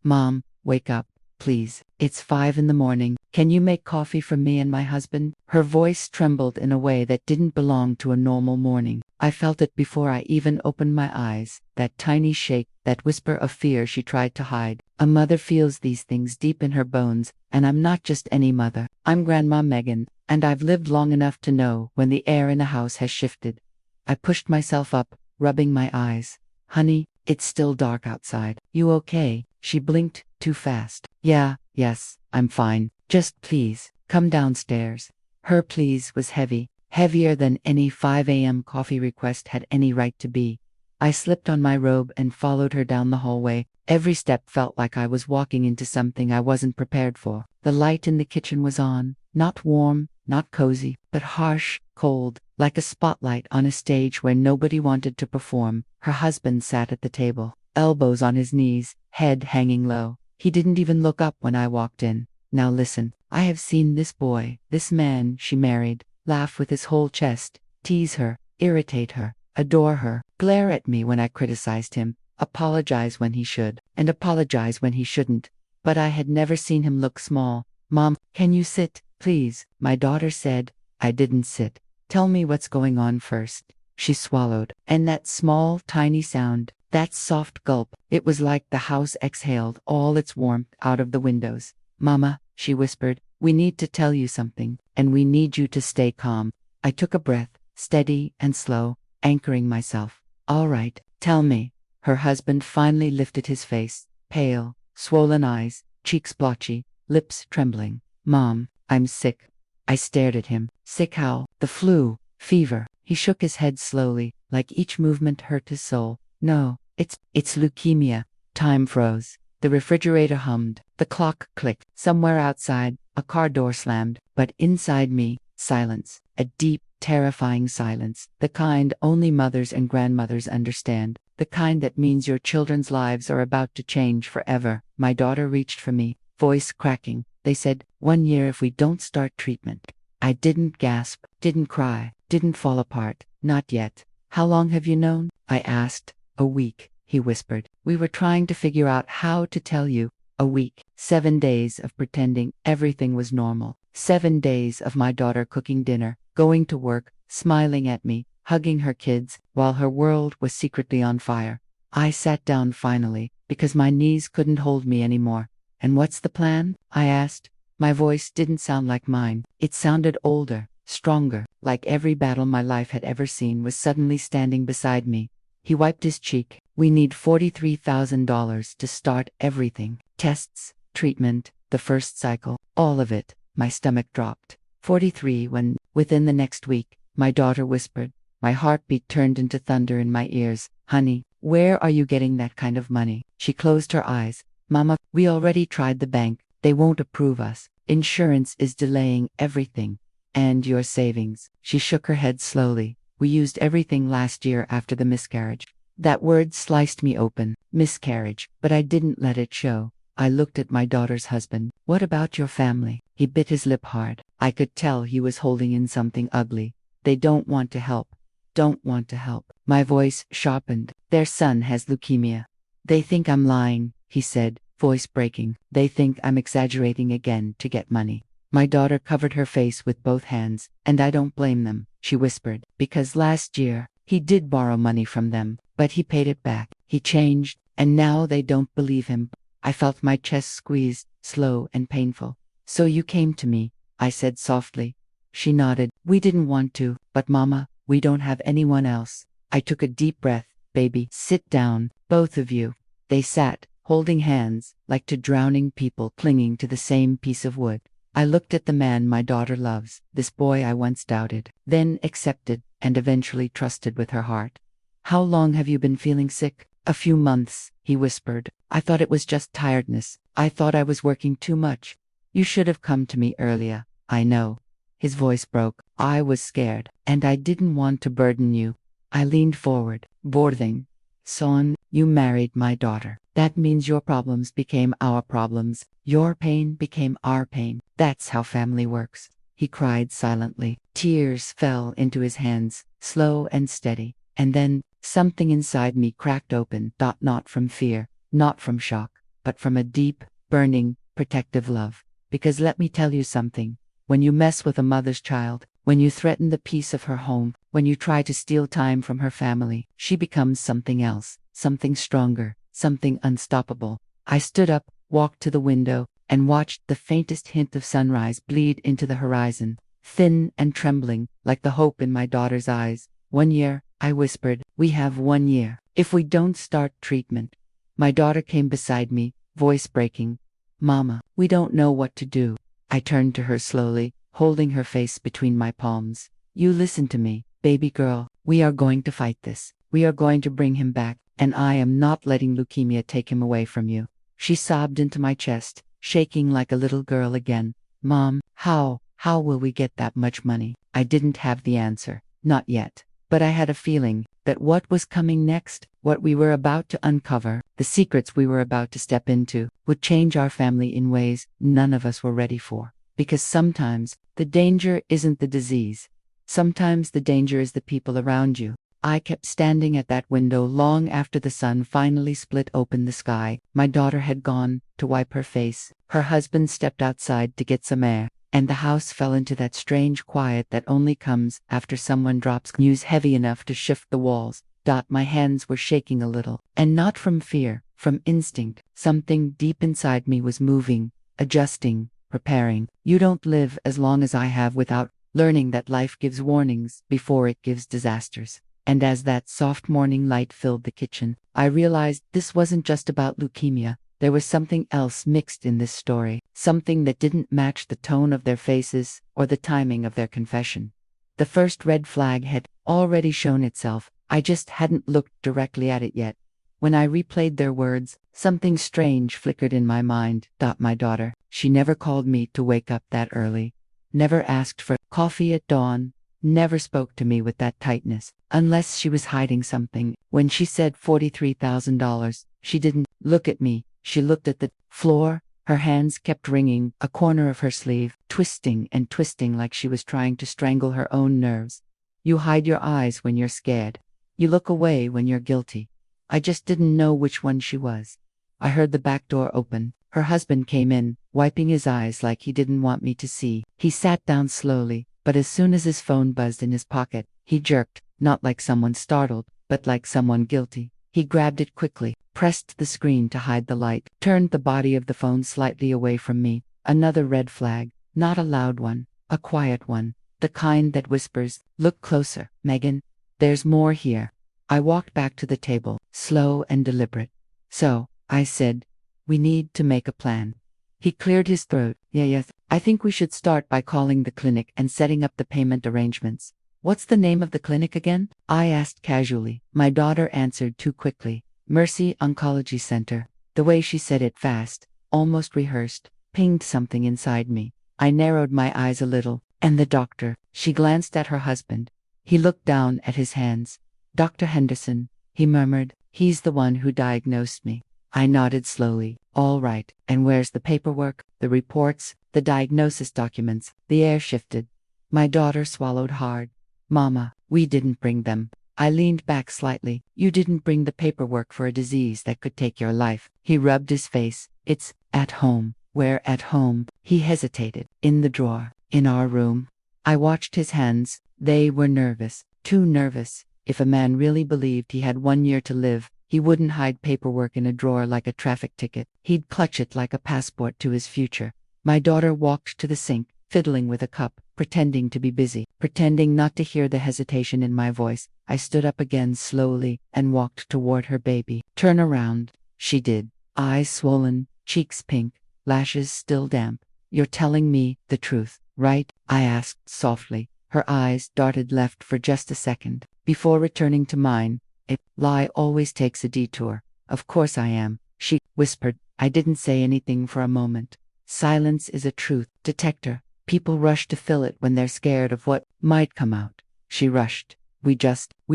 Mom, wake up, please. It's 5 in the morning. Can you make coffee for me and my husband? Her voice trembled in a way that didn't belong to a normal morning. I felt it before I even opened my eyes, that tiny shake, that whisper of fear she tried to hide. A mother feels these things deep in her bones, and I'm not just any mother. I'm Grandma Megan, and I've lived long enough to know when the air in a house has shifted. I pushed myself up, rubbing my eyes. Honey, it's still dark outside. You okay? She blinked too fast. Yes, I'm fine. Just please, come downstairs. Her please was heavy, heavier than any 5 a.m. coffee request had any right to be. I slipped on my robe and followed her down the hallway. Every step felt like I was walking into something I wasn't prepared for. The light in the kitchen was on, not warm, not cozy, but harsh, cold, like a spotlight on a stage where nobody wanted to perform. Her husband sat at the table, elbows on his knees, head hanging low. He didn't even look up when I walked in. Now listen, I have seen this boy, this man she married, laugh with his whole chest, tease her, irritate her, adore her, glare at me when I criticized him, apologize when he should, and apologize when he shouldn't. But I had never seen him look small. Mom, can you sit, please? My daughter said. I didn't sit. Tell me what's going on first. She swallowed, and that small, tiny sound, that soft gulp, it was like the house exhaled all its warmth out of the windows. Mama, she whispered, we need to tell you something, and we need you to stay calm. I took a breath, steady and slow, anchoring myself. All right, tell me. Her husband finally lifted his face, pale, swollen eyes, cheeks blotchy, lips trembling. Mom, I'm sick. I stared at him. Sick how? The flu, fever. He shook his head slowly, like each movement hurt his soul. No, it's leukemia. Time froze. The refrigerator hummed. The clock clicked. Somewhere outside, a car door slammed. But inside me, silence. A deep, terrifying silence. The kind only mothers and grandmothers understand. The kind that means your children's lives are about to change forever. My daughter reached for me, voice cracking. They said, 1 year if we don't start treatment. I didn't gasp, didn't cry, didn't fall apart. Not yet. How long have you known? I asked. A week, he whispered. We were trying to figure out how to tell you. A week. 7 days of pretending everything was normal. 7 days of my daughter cooking dinner, going to work, smiling at me, hugging her kids, while her world was secretly on fire. I sat down finally, because my knees couldn't hold me anymore. And what's the plan? I asked. My voice didn't sound like mine. It sounded older, stronger, like every battle my life had ever seen was suddenly standing beside me. He wiped his cheek. We need $43,000 to start everything. Tests, treatment, the first cycle, all of it. My stomach dropped. 43 when, within the next week, my daughter whispered. My heartbeat turned into thunder in my ears. Honey, where are you getting that kind of money? She closed her eyes. Mama, we already tried the bank. They won't approve us. Insurance is delaying everything. And your savings. She shook her head slowly. We used everything last year after the miscarriage. That word sliced me open. Miscarriage. But I didn't let it show. I looked at my daughter's husband. What about your family? He bit his lip hard. I could tell he was holding in something ugly. They don't want to help. Don't want to help. My voice sharpened. Their son has leukemia. They think I'm lying, he said, voice breaking. They think I'm exaggerating again to get money. My daughter covered her face with both hands. And I don't blame them, she whispered, because last year, he did borrow money from them, but he paid it back. He changed, and now they don't believe him. I felt my chest squeezed, slow and painful. So you came to me, I said softly. She nodded. We didn't want to, but Mama, we don't have anyone else. I took a deep breath. Baby, sit down, both of you. They sat, holding hands, like two drowning people clinging to the same piece of wood. I looked at the man my daughter loves, this boy I once doubted, then accepted, and eventually trusted with her heart. How long have you been feeling sick? A few months, he whispered. I thought it was just tiredness. I thought I was working too much. You should have come to me earlier. I know. His voice broke. I was scared, and I didn't want to burden you. I leaned forward. Boarding. Son, you married my daughter. That means your problems became our problems. Your pain became our pain. That's how family works. He cried silently. Tears fell into his hands, slow and steady. And then, something inside me cracked open. Not from fear, not from shock, but from a deep, burning, protective love. Because let me tell you something. When you mess with a mother's child, when you threaten the peace of her home, when you try to steal time from her family, she becomes something else, something stronger, something unstoppable. I stood up, walked to the window, and watched the faintest hint of sunrise bleed into the horizon, thin and trembling, like the hope in my daughter's eyes. 1 year, I whispered, we have 1 year. If we don't start treatment. My daughter came beside me, voice breaking. Mama, we don't know what to do. I turned to her slowly, holding her face between my palms. You listen to me, baby girl. We are going to fight this. We are going to bring him back, and I am not letting leukemia take him away from you. She sobbed into my chest, shaking like a little girl again. Mom, how will we get that much money? I didn't have the answer. Not yet. But I had a feeling that what was coming next, what we were about to uncover, the secrets we were about to step into, would change our family in ways none of us were ready for. Because sometimes, the danger isn't the disease. Sometimes the danger is the people around you. I kept standing at that window long after the sun finally split open the sky. My daughter had gone to wipe her face. Her husband stepped outside to get some air. And the house fell into that strange quiet that only comes after someone drops news heavy enough to shift the walls. My hands were shaking a little, and not from fear, from instinct. Something deep inside me was moving, adjusting, preparing. You don't live as long as I have without learning that life gives warnings before it gives disasters. And as that soft morning light filled the kitchen, I realized this wasn't just about leukemia. There was something else mixed in this story, something that didn't match the tone of their faces or the timing of their confession. The first red flag had already shown itself, I just hadn't looked directly at it yet. When I replayed their words, something strange flickered in my mind. My daughter, she never called me to wake up that early, never asked for coffee at dawn, never spoke to me with that tightness, unless she was hiding something. When she said $43,000, she didn't look at me. She looked at the floor, her hands kept wringing a corner of her sleeve, twisting and twisting like she was trying to strangle her own nerves. You hide your eyes when you're scared. You look away when you're guilty. I just didn't know which one she was. I heard the back door open. Her husband came in, wiping his eyes like he didn't want me to see. He sat down slowly, but as soon as his phone buzzed in his pocket, he jerked, not like someone startled, but like someone guilty. He grabbed it quickly, pressed the screen to hide the light, turned the body of the phone slightly away from me. Another red flag, not a loud one, a quiet one, the kind that whispers, "Look closer, Megan. There's more here." I walked back to the table, slow and deliberate. So, I said, we need to make a plan. He cleared his throat. Yes, I think we should start by calling the clinic and setting up the payment arrangements. What's the name of the clinic again? I asked casually. My daughter answered too quickly. Mercy Oncology Center. The way she said it fast, almost rehearsed, pinged something inside me. I narrowed my eyes a little. And the doctor. She glanced at her husband. He looked down at his hands. Dr. Henderson, he murmured. He's the one who diagnosed me. I nodded slowly. All right. And where's the paperwork, the reports, the diagnosis documents? The air shifted. My daughter swallowed hard. Mama, we didn't bring them. I leaned back slightly. You didn't bring the paperwork for a disease that could take your life. He rubbed his face. It's at home. Where at home? He hesitated. In the drawer. In our room. I watched his hands. They were nervous. Too nervous. If a man really believed he had 1 year to live, he wouldn't hide paperwork in a drawer like a traffic ticket. He'd clutch it like a passport to his future. My daughter walked to the sink, fiddling with a cup, pretending to be busy, pretending not to hear the hesitation in my voice. I stood up again slowly and walked toward her baby. Turn around. She did. Eyes swollen, cheeks pink, lashes still damp. You're telling me the truth, right? I asked softly. Her eyes darted left for just a second, before returning to mine. A lie always takes a detour. Of course I am, she whispered. I didn't say anything for a moment. Silence is a truth detector. People rush to fill it when they're scared of what might come out. She rushed. We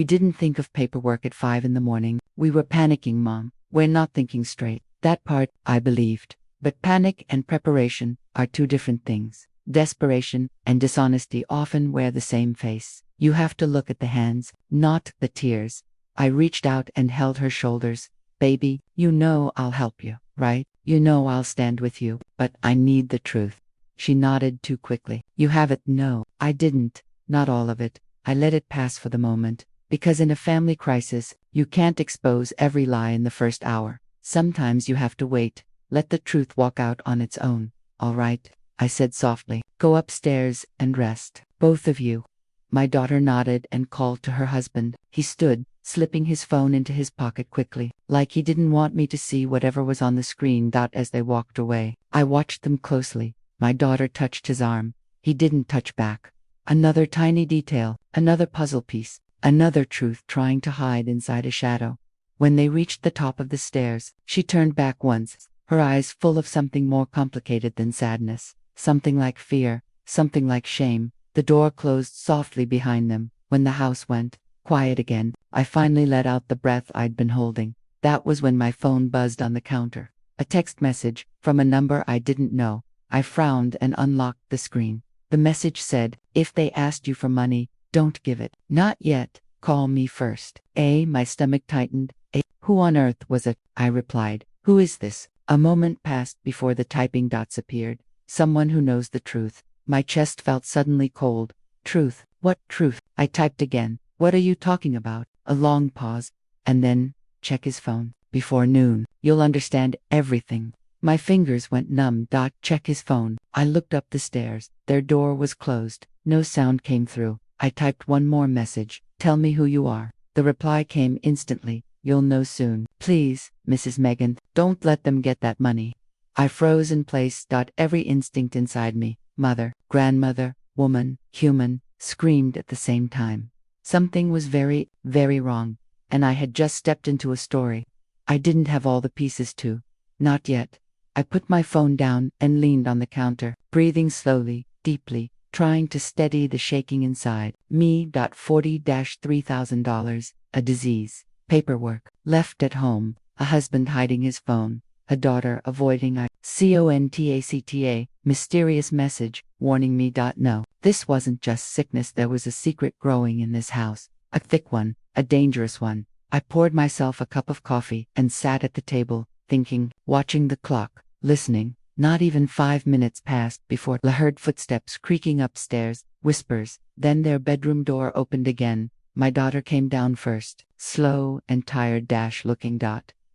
didn't think of paperwork at 5 in the morning. We were panicking, Mom. We're not thinking straight. That part, I believed. But panic and preparation are two different things. Desperation and dishonesty often wear the same face. You have to look at the hands, not the tears. I reached out and held her shoulders. Baby, you know I'll help you, right? You know I'll stand with you, but I need the truth. She nodded too quickly. You have it? No, I didn't. Not all of it. I let it pass for the moment. Because in a family crisis, you can't expose every lie in the first hour. Sometimes you have to wait. Let the truth walk out on its own. All right, I said softly. Go upstairs and rest. Both of you. My daughter nodded and called to her husband. He stood, slipping his phone into his pocket quickly, like he didn't want me to see whatever was on the screen. As they walked away, I watched them closely. My daughter touched his arm. He didn't touch back. Another tiny detail, another puzzle piece, another truth trying to hide inside a shadow. When they reached the top of the stairs, she turned back once, her eyes full of something more complicated than sadness, something like fear, something like shame. The door closed softly behind them. When the house went quiet again, I finally let out the breath I'd been holding. That was when my phone buzzed on the counter. A text message from a number I didn't know. I frowned and unlocked the screen. The message said, if they asked you for money, don't give it. Not yet. Call me first. My stomach tightened. Who on earth was it? I replied. Who is this? A moment passed before the typing dots appeared. Someone who knows the truth. My chest felt suddenly cold. Truth? What truth? I typed again. What are you talking about? A long pause. And then, check his phone. Before noon. You'll understand everything. My fingers went numb. Check his phone. I looked up the stairs. Their door was closed. No sound came through. I typed one more message. Tell me who you are. The reply came instantly. You'll know soon. Please, Mrs. Megan, don't let them get that money. I froze in place. Every instinct inside me, mother, grandmother, woman, human, screamed at the same time. Something was very, very wrong, and I had just stepped into a story I didn't have all the pieces to. Not yet. I put my phone down and leaned on the counter, breathing slowly, deeply, trying to steady the shaking inside me. $40,000, a disease, paperwork, left at home, a husband hiding his phone, a daughter avoiding contacta, mysterious message, warning me. No, this wasn't just sickness. There was a secret growing in this house, a thick one, a dangerous one. I poured myself a cup of coffee and sat at the table, thinking, watching the clock, listening. Not even 5 minutes passed before I heard footsteps creaking upstairs, whispers, then their bedroom door opened again. My daughter came down first, slow and tired looking.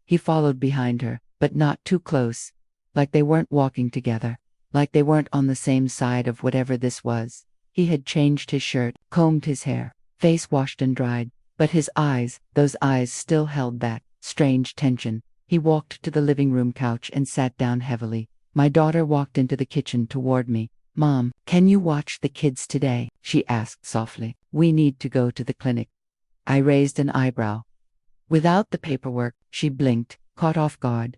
He followed behind her, but not too close. Like they weren't walking together. Like they weren't on the same side of whatever this was. He had changed his shirt, combed his hair, face washed and dried, but his eyes, those eyes still held that strange tension. He walked to the living room couch and sat down heavily. My daughter walked into the kitchen toward me. Mom, can you watch the kids today? She asked softly. We need to go to the clinic. I raised an eyebrow. Without the paperwork, she blinked, caught off guard.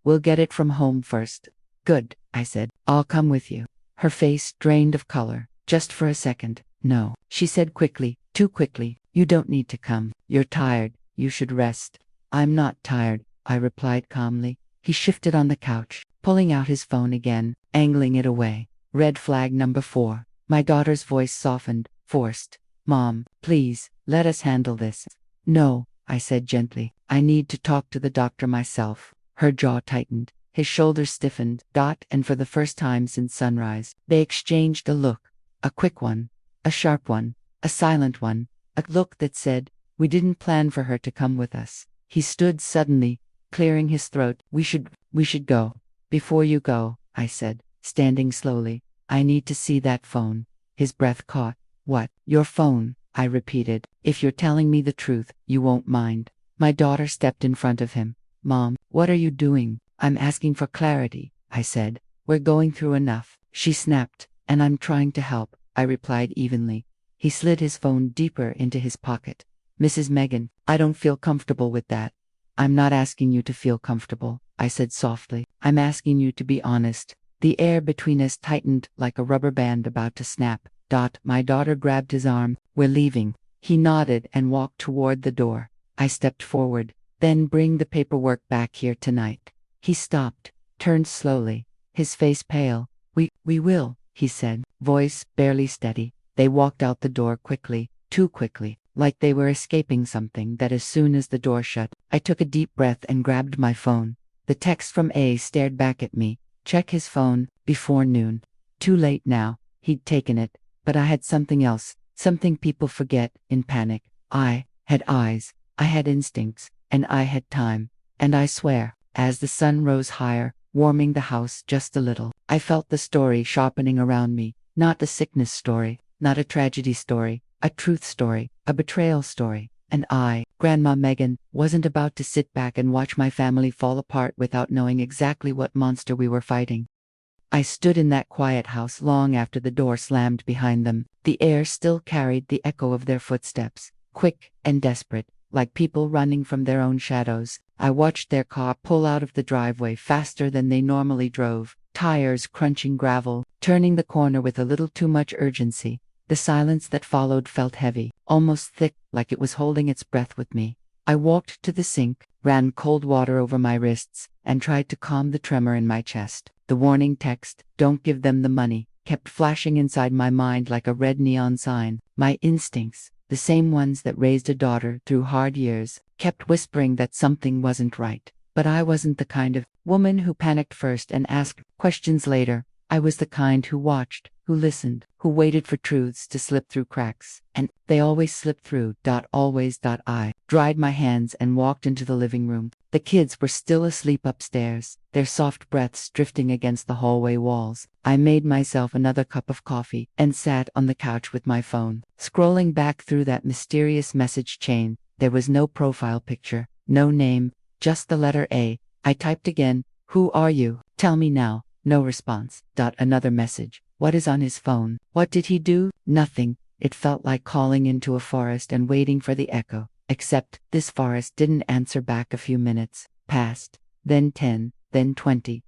We'll get it from home first. Good, I said. I'll come with you. Her face drained of color, just for a second. No, she said quickly, too quickly. You don't need to come. You're tired. You should rest. I'm not tired, I replied calmly. He shifted on the couch, pulling out his phone again, angling it away. Red flag number 4. My daughter's voice softened, forced. Mom, please, let us handle this. No, I said gently. I need to talk to the doctor myself. Her jaw tightened. His shoulders stiffened. And for the first time since sunrise, they exchanged a look. A quick one. A sharp one. A silent one. A look that said, we didn't plan for her to come with us. He stood suddenly, clearing his throat. We should go. Before you go, I said, standing slowly. I need to see that phone. His breath caught. What? Your phone, I repeated. If you're telling me the truth, you won't mind. My daughter stepped in front of him. Mom, what are you doing? I'm asking for clarity, I said. We're going through enough. She snapped. And I'm trying to help, I replied evenly. He slid his phone deeper into his pocket. Mrs. Megan, I don't feel comfortable with that. I'm not asking you to feel comfortable, I said softly. I'm asking you to be honest. The air between us tightened like a rubber band about to snap. My daughter grabbed his arm. We're leaving. He nodded and walked toward the door. I stepped forward. Then bring the paperwork back here tonight. He stopped, turned slowly, his face pale. We will, he said, voice barely steady. They walked out the door quickly, too quickly, like they were escaping something. That as soon as the door shut, I took a deep breath and grabbed my phone. The text from A stared back at me. Check his phone, before noon. Too late now. He'd taken it. But I had something else. Something people forget, in panic. I had eyes. I had instincts. And I had time. And I swear, as the sun rose higher, warming the house just a little, I felt the story sharpening around me. Not a sickness story. Not a tragedy story. A truth story. A betrayal story. And I, Grandma Megan, wasn't about to sit back and watch my family fall apart without knowing exactly what monster we were fighting. I stood in that quiet house long after the door slammed behind them. The air still carried the echo of their footsteps, quick and desperate, like people running from their own shadows. I watched their car pull out of the driveway faster than they normally drove, tires crunching gravel, turning the corner with a little too much urgency. The silence that followed felt heavy, almost thick, like it was holding its breath with me. I walked to the sink, ran cold water over my wrists, and tried to calm the tremor in my chest. The warning text, "Don't give them the money," kept flashing inside my mind like a red neon sign. My instincts, the same ones that raised a daughter through hard years, kept whispering that something wasn't right. But I wasn't the kind of woman who panicked first and asked questions later. I was the kind who watched, who listened, who waited for truths to slip through cracks. And they always slipped through. Always. I dried my hands and walked into the living room. The kids were still asleep upstairs, their soft breaths drifting against the hallway walls. I made myself another cup of coffee and sat on the couch with my phone, scrolling back through that mysterious message chain. There was no profile picture, no name, just the letter A. I typed again, "Who are you? Tell me now." No response. Another message. What is on his phone? What did he do? Nothing. It felt like calling into a forest and waiting for the echo. Except, this forest didn't answer back. A few minutes passed. Then 10, then 20.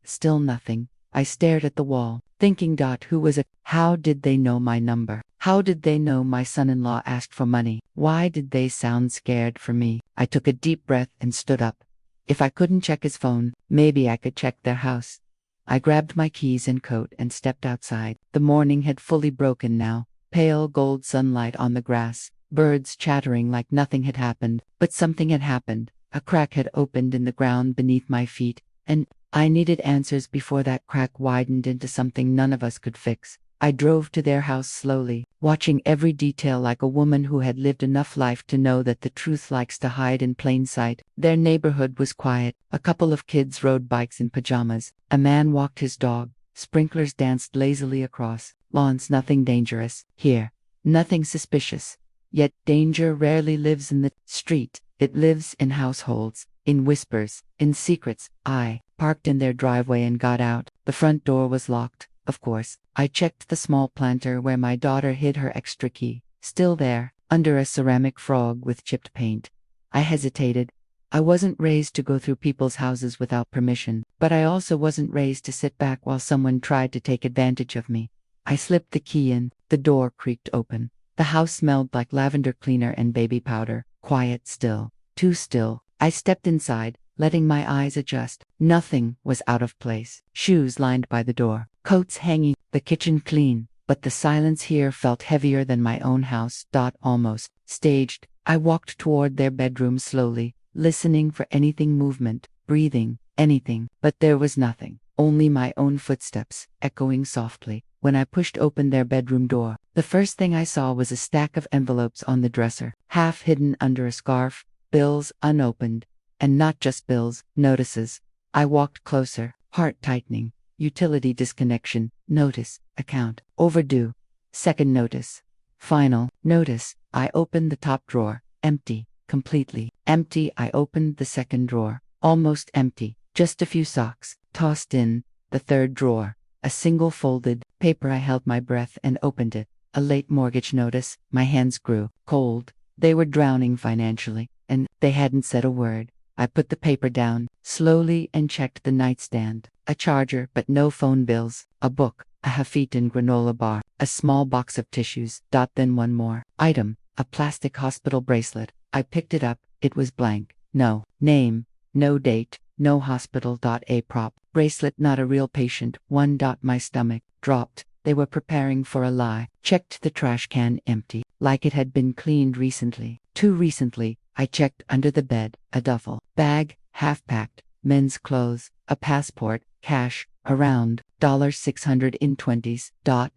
Still nothing. I stared at the wall, thinking, who was it? How did they know my number? How did they know my son-in-law asked for money? Why did they sound scared for me? I took a deep breath and stood up. If I couldn't check his phone, maybe I could check their house. I grabbed my keys and coat and stepped outside. The morning had fully broken now. Pale gold sunlight on the grass, birds chattering like nothing had happened. But something had happened. A crack had opened in the ground beneath my feet, and I needed answers before that crack widened into something none of us could fix. I drove to their house slowly, watching every detail like a woman who had lived enough life to know that the truth likes to hide in plain sight. Their neighborhood was quiet. A couple of kids rode bikes in pajamas. A man walked his dog. Sprinklers danced lazily across lawns. Nothing dangerous here. Nothing suspicious. Yet danger rarely lives in the street. It lives in households, in whispers, in secrets. I parked in their driveway and got out. The front door was locked. Of course, I checked the small planter where my daughter hid her extra key. Still there, under a ceramic frog with chipped paint. I hesitated. I wasn't raised to go through people's houses without permission, but I also wasn't raised to sit back while someone tried to take advantage of me. I slipped the key in. The door creaked open. The house smelled like lavender cleaner and baby powder. Quiet, still. Too still. I stepped inside, letting my eyes adjust. Nothing was out of place. Shoes lined by the door. Coats hanging, the kitchen clean, but the silence here felt heavier than my own house. Almost staged. I walked toward their bedroom slowly, listening for anything movement, breathing, anything, but there was nothing. Only my own footsteps, echoing softly. When I pushed open their bedroom door, the first thing I saw was a stack of envelopes on the dresser, half hidden under a scarf, bills unopened, and not just bills, notices. I walked closer, heart tightening. Utility disconnection, notice, account, overdue, second notice, final notice. I opened the top drawer, empty, completely empty. I opened the second drawer, almost empty, just a few socks, tossed in. The third drawer, a single folded paper. I held my breath and opened it, a late mortgage notice. My hands grew cold. They were drowning financially, and they hadn't said a word. I put the paper down, slowly, and checked the nightstand. A charger, but no phone bills. A book, a half-eaten granola bar, a small box of tissues. Then one more item, a plastic hospital bracelet. I picked it up. It was blank. No name, no date, no hospital. A prop bracelet, not a real patient. One. My stomach dropped. They were preparing for a lie. Checked the trash can, empty, like it had been cleaned recently. Too recently. I checked under the bed, a duffel bag, half-packed, men's clothes, a passport, cash, around $600 in 20s.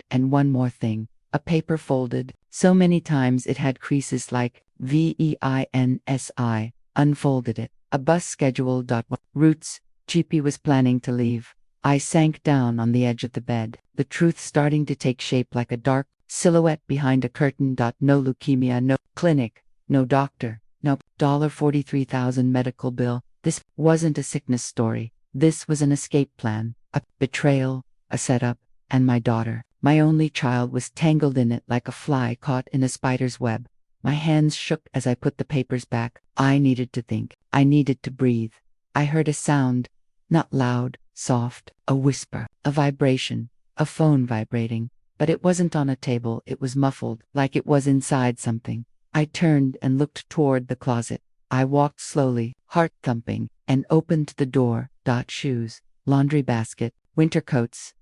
And one more thing. A paper folded so many times it had creases like VEINSI. Unfolded it. A bus schedule. Routes. GP was planning to leave. I sank down on the edge of the bed, the truth starting to take shape like a dark silhouette behind a curtain. No leukemia, no clinic, no doctor, no $43,000 medical bill. This wasn't a sickness story. This was an escape plan, a betrayal, a setup, and my daughter, my only child, was tangled in it like a fly caught in a spider's web. My hands shook as I put the papers back. I needed to think. I needed to breathe. I heard a sound, not loud, soft, a whisper, a vibration, a phone vibrating, but it wasn't on a table. It was muffled, like it was inside something. I turned and looked toward the closet. I walked slowly, heart thumping, and opened the door. Shoes, laundry basket, winter coats.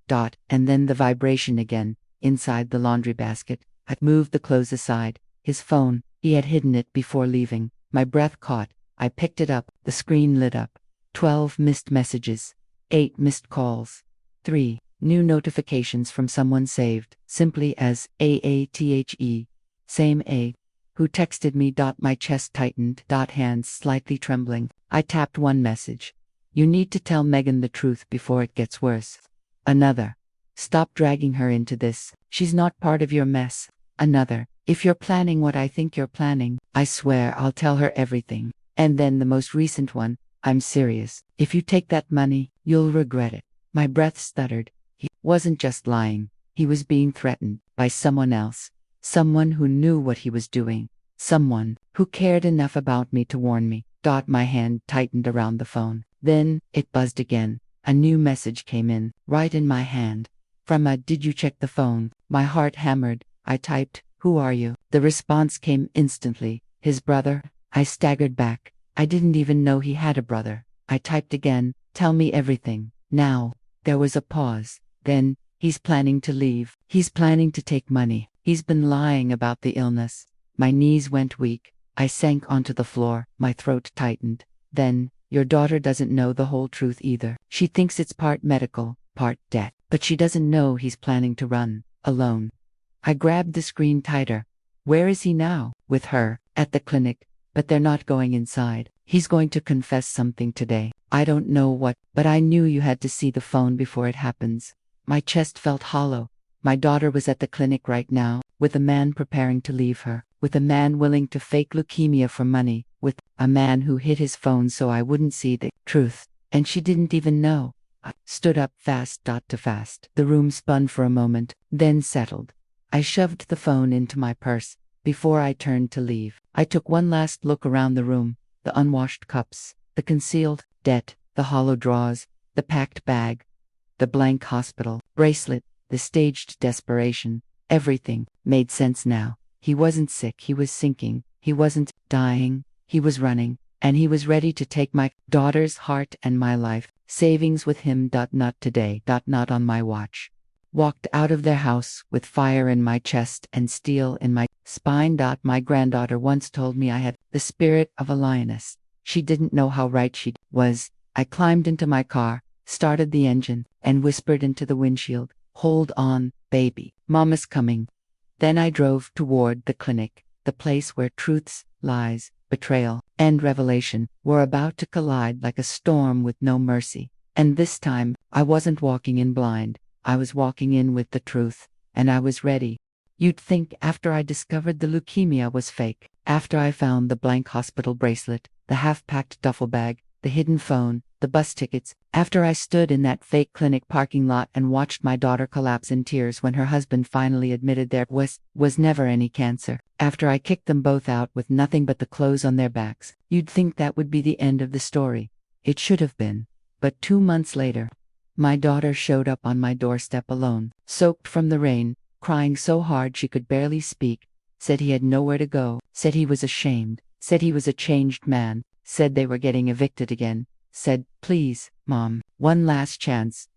And then the vibration again, inside the laundry basket. I moved the clothes aside. His phone, he had hidden it before leaving. My breath caught. I picked it up. The screen lit up. 12 missed messages. 8 missed calls. 3 new notifications from someone saved, simply as AATHE. Same A. Who texted me. My chest tightened. Hands slightly trembling. I tapped one message. You need to tell Megan the truth before it gets worse. Another. Stop dragging her into this. She's not part of your mess. Another. If you're planning what I think you're planning, I swear I'll tell her everything. And then the most recent one. I'm serious. If you take that money, you'll regret it. My breath stuttered. He wasn't just lying. He was being threatened by someone else. Someone who knew what he was doing. Someone who cared enough about me to warn me. My hand tightened around the phone. Then it buzzed again. A new message came in, right in my hand. From a "Did you check the phone?" My heart hammered. I typed, "Who are you?" The response came instantly. His brother. I staggered back. I didn't even know he had a brother. I typed again, "Tell me everything, now." There was a pause. Then, "He's planning to leave. He's planning to take money. He's been lying about the illness." My knees went weak. I sank onto the floor. My throat tightened. Then, "Your daughter doesn't know the whole truth either. She thinks it's part medical, part debt. But she doesn't know he's planning to run, alone." I grabbed the screen tighter. Where is he now? With her, at the clinic. But they're not going inside. He's going to confess something today. I don't know what, but I knew you had to see the phone before it happens. My chest felt hollow. My daughter was at the clinic right now, with a man preparing to leave her, with a man willing to fake leukemia for money, with a man who hid his phone so I wouldn't see the truth. And she didn't even know. I stood up fast. The room spun for a moment, then settled. I shoved the phone into my purse. Before I turned to leave, I took one last look around the room. The unwashed cups, the concealed debt, the hollow drawers, the packed bag, the blank hospital bracelet, the staged desperation. Everything made sense now. He wasn't sick, he was sinking. He wasn't dying, he was running. And he was ready to take my daughter's heart and my life savings with him. Not today. Not on my watch. Walked out of their house with fire in my chest and steel in my spine. My granddaughter once told me I had the spirit of a lioness. She didn't know how right she was. I climbed into my car, started the engine, and whispered into the windshield, "Hold on, baby. Mama's coming." Then I drove toward the clinic, the place where truths, lies, betrayal, and revelation were about to collide like a storm with no mercy. And this time, I wasn't walking in blind. I was walking in with the truth, and I was ready. You'd think after I discovered the leukemia was fake, after I found the blank hospital bracelet, the half-packed duffel bag, the hidden phone, the bus tickets, after I stood in that fake clinic parking lot and watched my daughter collapse in tears when her husband finally admitted there was never any cancer, after I kicked them both out with nothing but the clothes on their backs, you'd think that would be the end of the story. It should have been. But 2 months later, my daughter showed up on my doorstep alone, soaked from the rain, crying so hard she could barely speak, said he had nowhere to go, said he was ashamed, said he was a changed man, said they were getting evicted again, said, "Please, Mom, one last chance,"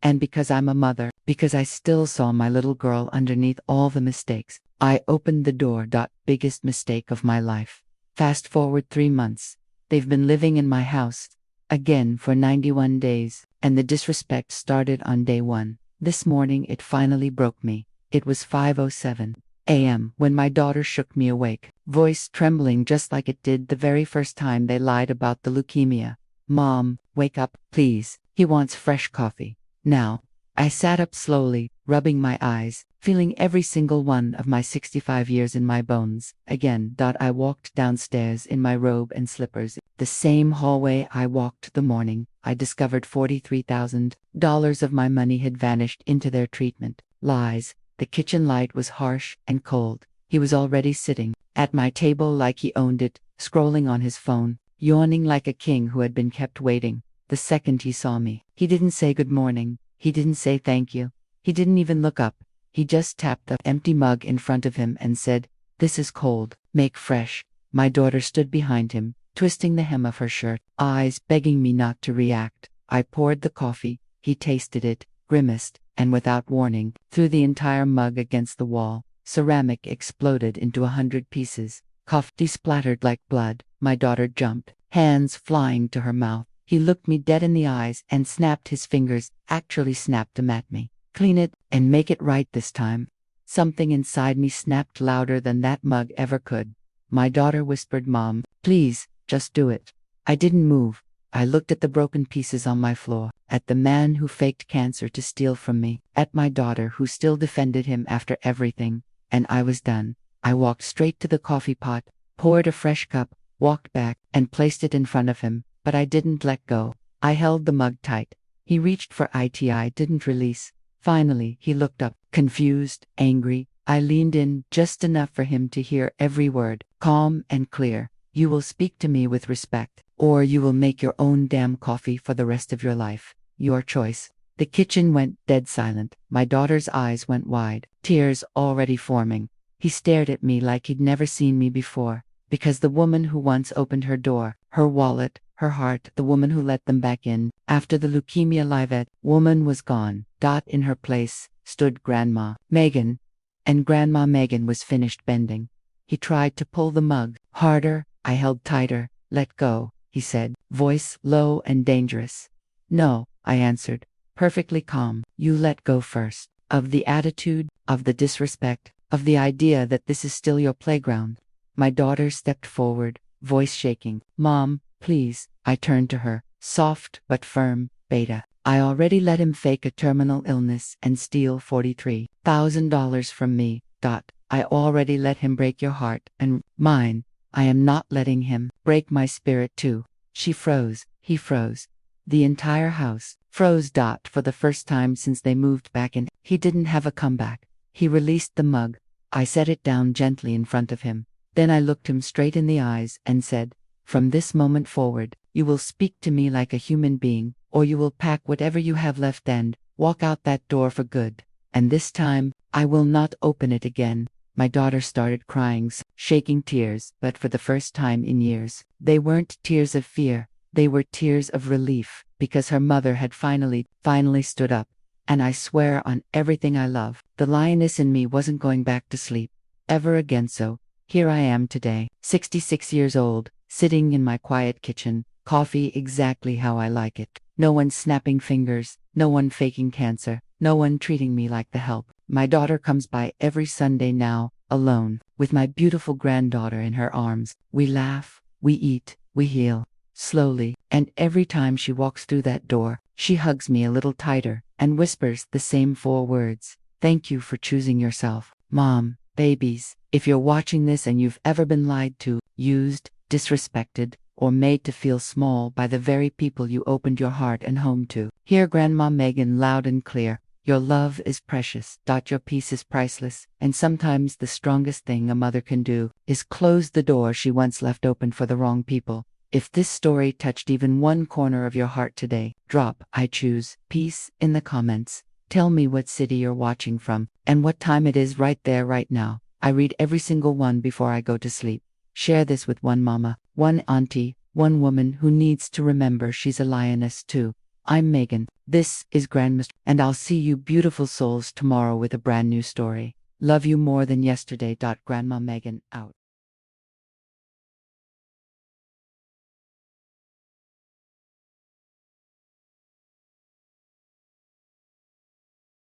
and because I'm a mother, because I still saw my little girl underneath all the mistakes, I opened the door. Biggest mistake of my life. Fast forward 3 months. They've been living in my house. again for 91 days, and the disrespect started on day 1. This morning it finally broke me. It was 5:07 a.m. when my daughter shook me awake, voice trembling just like it did the very first time they lied about the leukemia. "Mom, wake up, please. He wants fresh coffee. Now." I sat up slowly, rubbing my eyes, feeling every single one of my 65 years in my bones. Again. I walked downstairs in my robe and slippers. The same hallway I walked the morning I discovered $43,000 of my money had vanished into their treatment. Lies. The kitchen light was harsh and cold. He was already sitting at my table like he owned it, scrolling on his phone, yawning like a king who had been kept waiting. The second he saw me, he didn't say good morning. He didn't say thank you. He didn't even look up. He just tapped the empty mug in front of him and said, "This is cold. Make fresh." My daughter stood behind him, twisting the hem of her shirt, eyes begging me not to react. I poured the coffee. He tasted it, grimaced, and without warning, threw the entire mug against the wall. Ceramic exploded into 100 pieces. Coffee splattered like blood. My daughter jumped, hands flying to her mouth. He looked me dead in the eyes and snapped his fingers, actually snapped them at me. "Clean it, and make it right this time." Something inside me snapped louder than that mug ever could. My daughter whispered, "Mom, please, just do it." I didn't move. I looked at the broken pieces on my floor, at the man who faked cancer to steal from me, at my daughter who still defended him after everything, and I was done. I walked straight to the coffee pot, poured a fresh cup, walked back, and placed it in front of him. But I didn't let go. I held the mug tight. He reached for it. I didn't release. Finally, he looked up, confused, angry. I leaned in just enough for him to hear every word, calm and clear. "You will speak to me with respect, or you will make your own damn coffee for the rest of your life. Your choice." The kitchen went dead silent. My daughter's eyes went wide, tears already forming. He stared at me like he'd never seen me before, because the woman who once opened her door, her wallet, her heart, the woman who let them back in after the leukemia livet woman was gone. In her place stood Grandma Megan, and Grandma Megan was finished bending. He tried to pull the mug harder. I held tighter. "Let go," he said, voice low and dangerous. "No," I answered, perfectly calm. "You let go first. Of the attitude, of the disrespect, of the idea that this is still your playground." My daughter stepped forward, voice shaking. "Mom, please." I turned to her, soft but firm. "Beta, I already let him fake a terminal illness and steal $43,000 from me. I already let him break your heart and mine. I am not letting him break my spirit too." She froze. He froze. The entire house froze. For the first time since they moved back in, he didn't have a comeback. He released the mug. I set it down gently in front of him. Then I looked him straight in the eyes and said, "From this moment forward, you will speak to me like a human being, or you will pack whatever you have left and walk out that door for good. And this time, I will not open it again." My daughter started crying, shaking tears, but for the first time in years, they weren't tears of fear, they were tears of relief, because her mother had finally stood up. And I swear on everything I love, the lioness in me wasn't going back to sleep ever again. So here I am today, 66 years old, sitting in my quiet kitchen, coffee exactly how I like it. No one snapping fingers, no one faking cancer, no one treating me like the help. My daughter comes by every Sunday now, alone, with my beautiful granddaughter in her arms. We laugh, we eat, we heal, slowly, and every time she walks through that door, she hugs me a little tighter and whispers the same 4 words. "Thank you for choosing yourself, Mom." Babies, if you're watching this and you've ever been lied to, used, disrespected, or made to feel small by the very people you opened your heart and home to, hear Grandma Megan loud and clear. Your love is precious. Your peace is priceless. And sometimes the strongest thing a mother can do is close the door she once left open for the wrong people. If this story touched even one corner of your heart today, drop "I choose peace" in the comments. Tell me what city you're watching from and what time it is right there right now. I read every single one before I go to sleep. Share this with one mama, one auntie, one woman who needs to remember she's a lioness too. I'm Megan. This is Grandma's, and I'll see you beautiful souls tomorrow with a brand new story. Love you more than yesterday. Grandma Megan out.